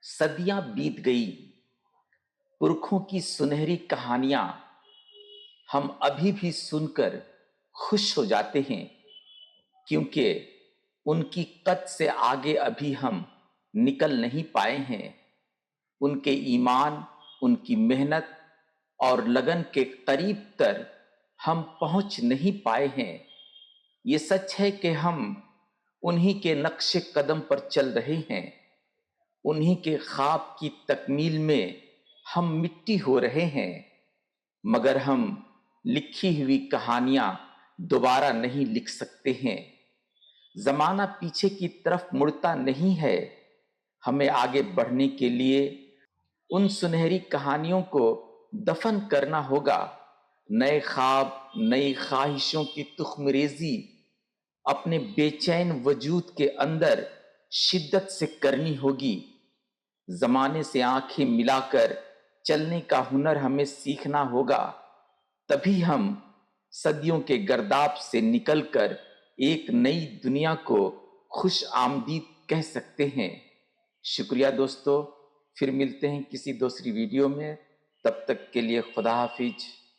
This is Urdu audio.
صدیاں بیت گئی، پرکھوں کی سنہری کہانیاں ہم ابھی بھی سن کر خوش ہو جاتے ہیں، کیونکہ ان کی قد سے آگے ابھی ہم نکل نہیں پائے ہیں۔ ان کے ایمان، ان کی محنت اور لگن کے قریب تر ہم پہنچ نہیں پائے ہیں۔ یہ سچ ہے کہ ہم انہی کے نقش قدم پر چل رہے ہیں، انہی کے خواب کی تکمیل میں ہم مٹی ہو رہے ہیں، مگر ہم لکھی ہوئی کہانیاں دوبارہ نہیں لکھ سکتے ہیں۔ زمانہ پیچھے کی طرف مڑتا نہیں ہے، ہمیں آگے بڑھنے کے لیے ان سنہری کہانیوں کو دفن کرنا ہوگا۔ نئے خواب، نئی خواہشوں کی تخم ریزی اپنے بے چین وجود کے اندر شدت سے کرنی ہوگی۔ زمانے سے آنکھیں ملا کر چلنے کا ہنر ہمیں سیکھنا ہوگا، تبھی ہم صدیوں کے گرداب سے نکل کر ایک نئی دنیا کو خوش آمدید کہہ سکتے ہیں۔ شکریہ دوستو، پھر ملتے ہیں کسی دوسری ویڈیو میں، تب تک کے لیے خدا حافظ۔